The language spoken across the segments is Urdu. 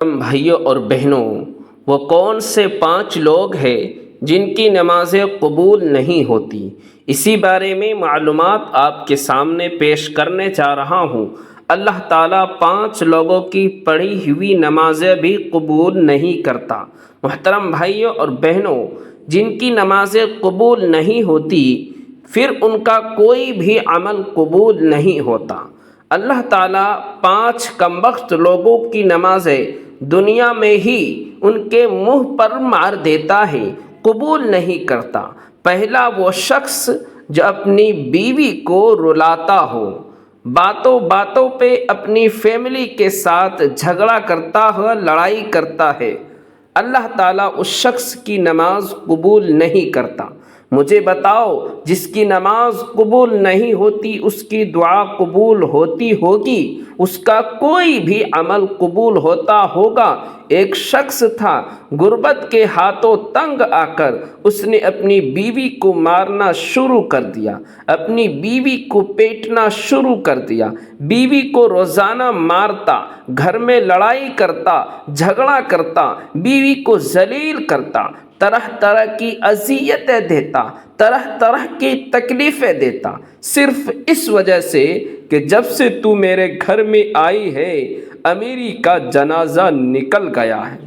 بھائیوں اور بہنوں، وہ کون سے 5 لوگ ہیں جن کی نمازیں قبول نہیں ہوتی؟ اسی بارے میں معلومات آپ کے سامنے پیش کرنے جا رہا ہوں۔ اللہ تعالیٰ 5 لوگوں کی پڑھی ہوئی نمازیں بھی قبول نہیں کرتا۔ محترم بھائیوں اور بہنوں، جن کی نمازیں قبول نہیں ہوتی، پھر ان کا کوئی بھی عمل قبول نہیں ہوتا۔ اللہ تعالیٰ 5 کمبخت لوگوں کی نمازیں دنیا میں ہی ان کے منہ پر مار دیتا ہے، قبول نہیں کرتا۔ پہلا وہ شخص جو اپنی بیوی کو رلاتا ہو، باتوں باتوں پہ اپنی فیملی کے ساتھ جھگڑا کرتا ہو، لڑائی کرتا ہے، اللہ تعالیٰ اس شخص کی نماز قبول نہیں کرتا۔ مجھے بتاؤ، جس کی نماز قبول نہیں ہوتی اس کی دعا قبول ہوتی ہوگی؟ اس کا کوئی بھی عمل قبول ہوتا ہوگا؟ ایک شخص تھا، غربت کے ہاتھوں تنگ آ کر اس نے اپنی بیوی کو مارنا شروع کر دیا، اپنی بیوی کو پیٹنا شروع کر دیا، بیوی کو روزانہ مارتا، گھر میں لڑائی کرتا، جھگڑا کرتا، بیوی کو ذلیل کرتا، طرح طرح کی اذیتیں دیتا، طرح طرح کی تکلیفیں دیتا، صرف اس وجہ سے کہ جب سے تو میرے گھر میں آئی ہے امیری کا جنازہ نکل گیا ہے۔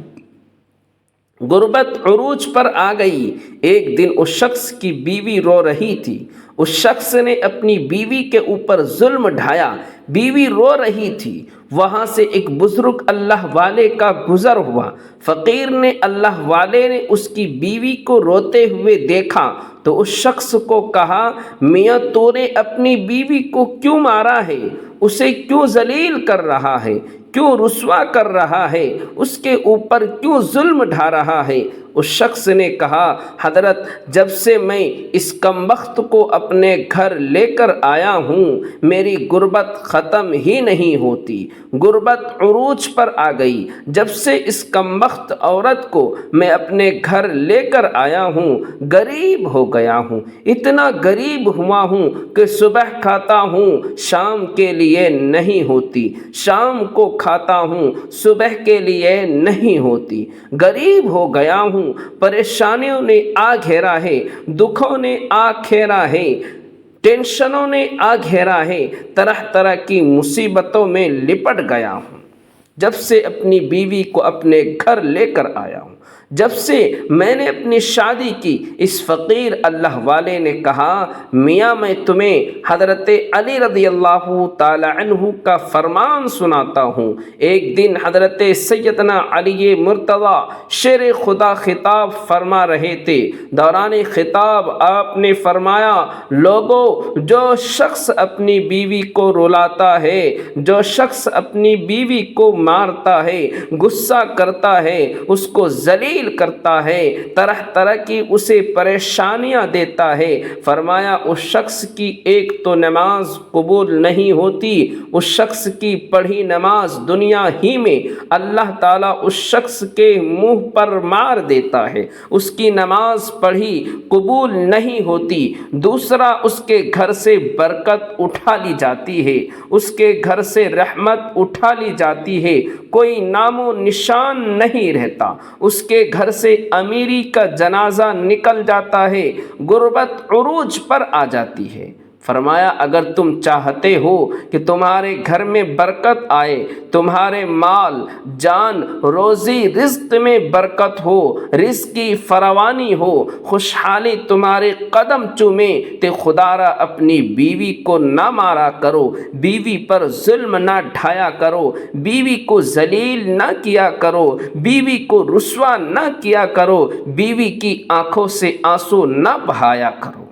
غربت عروج پر آ گئی۔ ایک دن اس شخص کی بیوی رو رہی تھی، اس شخص نے اپنی بیوی کے اوپر ظلم ڈھایا، بیوی رو رہی تھی، وہاں سے ایک بزرگ اللہ والے کا گزر ہوا، فقیر نے، اللہ والے نے اس کی بیوی کو روتے ہوئے دیکھا تو اس شخص کو کہا، میاں تو نے اپنی بیوی کو کیوں مارا ہے؟ اسے کیوں ذلیل کر رہا ہے؟ کیوں رسوا کر رہا ہے؟ اس کے اوپر کیوں ظلم ڈھا رہا ہے؟ اس شخص نے کہا، حضرت جب سے میں اس کمبخت کو اپنے گھر لے کر آیا ہوں میری غربت ختم ہی نہیں ہوتی، غربت عروج پر آ گئی۔ جب سے اس کمبخت عورت کو میں اپنے گھر لے کر آیا ہوں غریب ہو گیا ہوں، اتنا غریب ہوا ہوں کہ صبح کھاتا ہوں شام کے لیے نہیں ہوتی، شام کو کھاتا ہوں صبح کے لیے نہیں ہوتی، غریب ہو گیا ہوں، پریشانیوں نے آ گھیرا ہے، دکھوں نے آ گھیرا ہے، ٹینشنوں نے آ گھیرا ہے، طرح طرح کی مصیبتوں میں لپٹ گیا ہوں جب سے اپنی بیوی کو اپنے گھر لے کر آیا ہوں، جب سے میں نے اپنی شادی کی۔ اس فقیر اللہ والے نے کہا، میاں میں تمہیں حضرت علی رضی اللہ تعالی عنہ کا فرمان سناتا ہوں۔ ایک دن حضرت سیدنا علی مرتضیٰ شیر خدا خطاب فرما رہے تھے، دوران خطاب آپ نے فرمایا، لوگوں، جو شخص اپنی بیوی کو رلاتا ہے، جو شخص اپنی بیوی کو مارتا ہے، غصہ کرتا ہے، اس کو ذلیل کرتا ہے، طرح طرح کی اسے پریشانیاں دیتا ہے، فرمایا اس شخص کی ایک تو نماز قبول نہیں ہوتی، اس شخص کی پڑھی نماز دنیا ہی میں اللہ تعالیٰ اس شخص کے منہ پر مار دیتا ہے، اس کی نماز پڑھی قبول نہیں ہوتی۔ دوسرا، اس کے گھر سے برکت اٹھا لی جاتی ہے، اس کے گھر سے رحمت اٹھا لی جاتی ہے، کوئی نام و نشان نہیں رہتا، اس کے گھر سے امیری کا جنازہ نکل جاتا ہے، غربت عروج پر آ جاتی ہے۔ فرمایا، اگر تم چاہتے ہو کہ تمہارے گھر میں برکت آئے، تمہارے مال جان روزی رزق میں برکت ہو، رزق کی فراوانی ہو، خوشحالی تمہارے قدم چومے، تو خدا را اپنی بیوی کو نہ مارا کرو، بیوی پر ظلم نہ ڈھایا کرو، بیوی کو ذلیل نہ کیا کرو، بیوی کو رسوا نہ کیا کرو، بیوی کی آنکھوں سے آنسو نہ بہایا کرو۔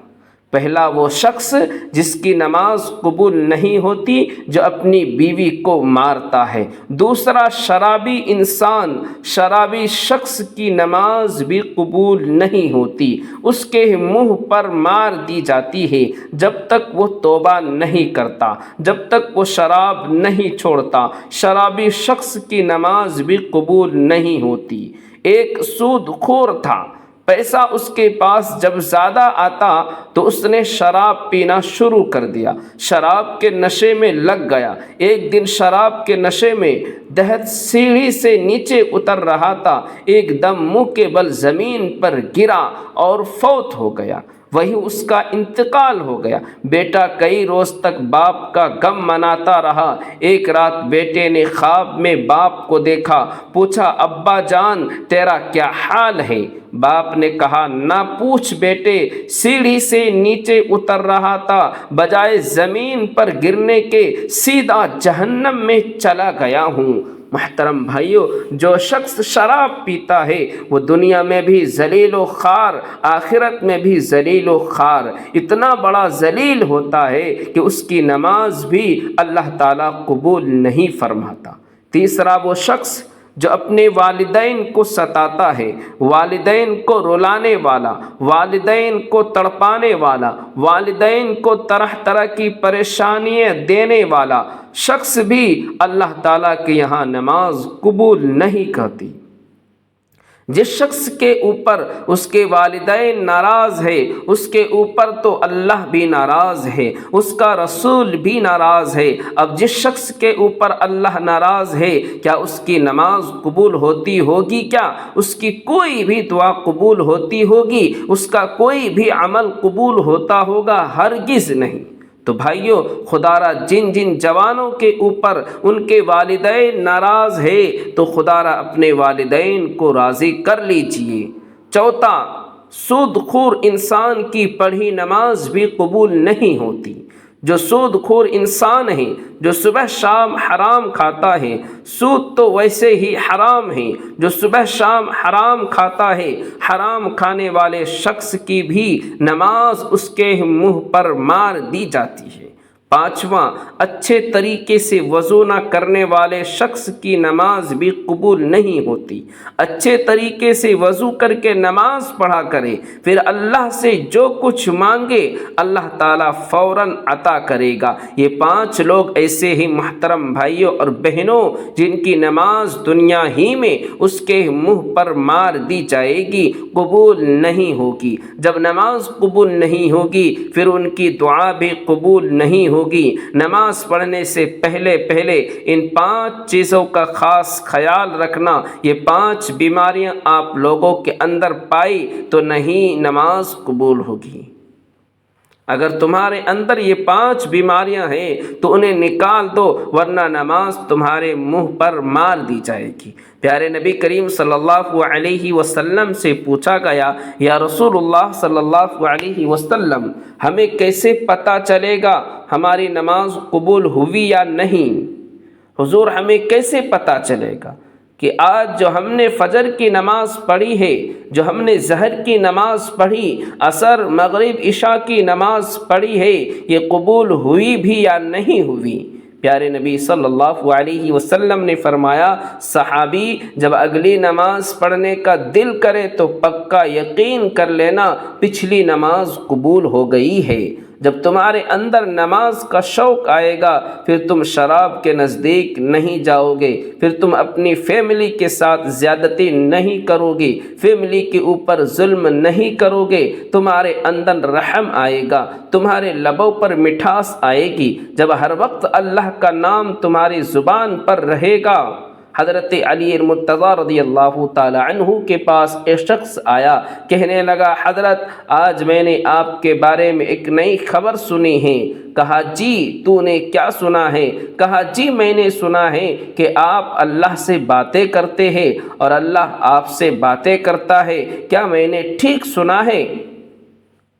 پہلا وہ شخص جس کی نماز قبول نہیں ہوتی، جو اپنی بیوی کو مارتا ہے۔ دوسرا، شرابی انسان، شرابی شخص کی نماز بھی قبول نہیں ہوتی، اس کے منہ پر مار دی جاتی ہے جب تک وہ توبہ نہیں کرتا، جب تک وہ شراب نہیں چھوڑتا، شرابی شخص کی نماز بھی قبول نہیں ہوتی۔ ایک سود خور تھا، پیسہ اس کے پاس جب زیادہ آتا تو اس نے شراب پینا شروع کر دیا، شراب کے نشے میں لگ گیا۔ ایک دن شراب کے نشے میں دہت سیڑھی سے نیچے اتر رہا تھا، ایک دم منہ کے بل زمین پر گرا اور فوت ہو گیا، وہی اس کا انتقال ہو گیا۔ بیٹا کئی روز تک باپ کا غم مناتا رہا۔ ایک رات بیٹے نے خواب میں باپ کو دیکھا، پوچھا ابا جان تیرا کیا حال ہے؟ باپ نے کہا نہ پوچھ بیٹے، سیڑھی سے نیچے اتر رہا تھا، بجائے زمین پر گرنے کے سیدھا جہنم میں چلا گیا ہوں۔ محترم بھائیو، جو شخص شراب پیتا ہے وہ دنیا میں بھی ذلیل و خوار، آخرت میں بھی ذلیل و خوار، اتنا بڑا ذلیل ہوتا ہے کہ اس کی نماز بھی اللہ تعالیٰ قبول نہیں فرماتا۔ تیسرا وہ شخص جو اپنے والدین کو ستاتا ہے، والدین کو رلانے والا، والدین کو تڑپانے والا، والدین کو طرح طرح کی پریشانیاں دینے والا شخص بھی اللہ تعالیٰ کے یہاں نماز قبول نہیں کرتی۔ جس شخص کے اوپر اس کے والدین ناراض ہے، اس کے اوپر تو اللہ بھی ناراض ہے، اس کا رسول بھی ناراض ہے۔ اب جس شخص کے اوپر اللہ ناراض ہے، کیا اس کی نماز قبول ہوتی ہوگی؟ کیا اس کی کوئی بھی دعا قبول ہوتی ہوگی؟ اس کا کوئی بھی عمل قبول ہوتا ہوگا؟ ہرگز نہیں۔ تو بھائیو، خدا را جن جن جوانوں کے اوپر ان کے والدین ناراض ہے تو خدا را اپنے والدین کو راضی کر لیجئے۔ چوتھا، سود خور انسان کی پڑھی نماز بھی قبول نہیں ہوتی۔ جو سود خور انسان ہے، جو صبح شام حرام کھاتا ہے، سود تو ویسے ہی حرام ہے، جو صبح شام حرام کھاتا ہے، حرام کھانے والے شخص کی بھی نماز اس کے منہ پر مار دی جاتی ہے۔ پانچواں، اچھے طریقے سے وضو نہ کرنے والے شخص کی نماز بھی قبول نہیں ہوتی۔ اچھے طریقے سے وضو کر کے نماز پڑھا کرے، پھر اللہ سے جو کچھ مانگے اللہ تعالیٰ فوراً عطا کرے گا۔ یہ 5 لوگ ایسے ہی محترم بھائیوں اور بہنوں جن کی نماز دنیا ہی میں اس کے منہ پر مار دی جائے گی، قبول نہیں ہوگی۔ جب نماز قبول نہیں ہوگی پھر ان کی دعا بھی قبول نہیں ہوگی۔ نماز پڑھنے سے پہلے ان 5 چیزوں کا خاص خیال رکھنا۔ یہ 5 بیماریاں آپ لوگوں کے اندر پائی تو نہیں نماز قبول ہوگی۔ اگر تمہارے اندر یہ 5 بیماریاں ہیں تو انہیں نکال دو، ورنہ نماز تمہارے منہ پر مار دی جائے گی۔ پیارے نبی کریم صلی اللہ علیہ وسلم سے پوچھا گیا، یا رسول اللہ صلی اللہ علیہ وسلم، ہمیں کیسے پتہ چلے گا ہماری نماز قبول ہوئی یا نہیں؟ حضور ہمیں کیسے پتہ چلے گا کہ آج جو ہم نے فجر کی نماز پڑھی ہے، جو ہم نے ظہر کی نماز پڑھی، عصر مغرب عشاء کی نماز پڑھی ہے، یہ قبول ہوئی بھی یا نہیں ہوئی؟ پیارے نبی صلی اللہ علیہ وسلم نے فرمایا، صحابی جب اگلی نماز پڑھنے کا دل کرے تو پکا یقین کر لینا پچھلی نماز قبول ہو گئی ہے۔ جب تمہارے اندر نماز کا شوق آئے گا پھر تم شراب کے نزدیک نہیں جاؤ گے، پھر تم اپنی فیملی کے ساتھ زیادتی نہیں کرو گے، فیملی کے اوپر ظلم نہیں کرو گے، تمہارے اندر رحم آئے گا، تمہارے لبوں پر مٹھاس آئے گی۔ جب ہر وقت اللہ کا نام تمہاری زبان پر رہے گا۔ حضرت علی المرتضیٰ رضی اللہ تعالی عنہ کے پاس ایک شخص آیا، کہنے لگا، حضرت آج میں نے آپ کے بارے میں ایک نئی خبر سنی ہے۔ کہا جی تو نے کیا سنا ہے؟ کہا جی میں نے سنا ہے کہ آپ اللہ سے باتیں کرتے ہیں اور اللہ آپ سے باتیں کرتا ہے، کیا میں نے ٹھیک سنا ہے؟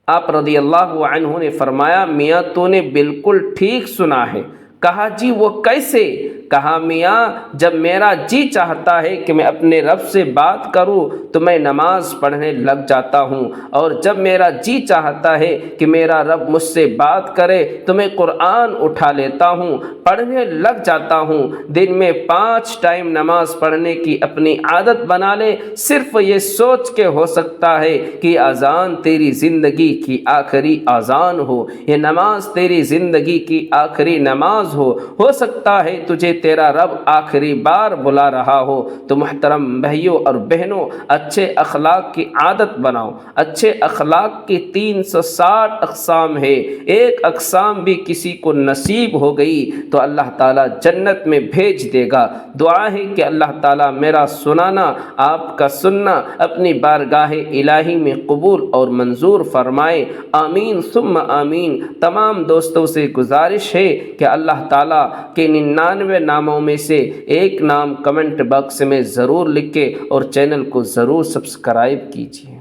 آپ رضی اللہ عنہ نے فرمایا، میاں تو نے بالکل ٹھیک سنا ہے۔ کہا جی وہ کیسے؟ کہا میاں جب میرا جی چاہتا ہے کہ میں اپنے رب سے بات کروں تو میں نماز پڑھنے لگ جاتا ہوں، اور جب میرا جی چاہتا ہے کہ میرا رب مجھ سے بات کرے تو میں قرآن اٹھا لیتا ہوں، پڑھنے لگ جاتا ہوں۔ دن میں 5 ٹائم نماز پڑھنے کی اپنی عادت بنا لے، صرف یہ سوچ کے ہو سکتا ہے کہ اذان تیری زندگی کی آخری اذان ہو، یہ نماز تیری زندگی کی آخری نماز ہو سکتا ہے تجھے تیرا رب آخری بار بلا رہا ہو تو محترم بھائیوں اور بہنوں، اچھے اخلاق کی عادت بناؤ۔ اچھے اخلاق کی 360 اقسام ہے، ایک اقسام بھی کسی کو نصیب ہو گئی تو اللہ تعالیٰ جنت میں بھیج دے گا۔ دعا ہے کہ اللہ تعالیٰ میرا سنانا، آپ کا سننا اپنی بارگاہ الہی میں قبول اور منظور فرمائے، آمین ثم آمین۔ تمام دوستوں سے گزارش ہے کہ اللہ تعالیٰ کے 99 ناموں میں سے ایک نام کمنٹ باکس میں ضرور لکھیں اور چینل کو ضرور سبسکرائب کیجیے۔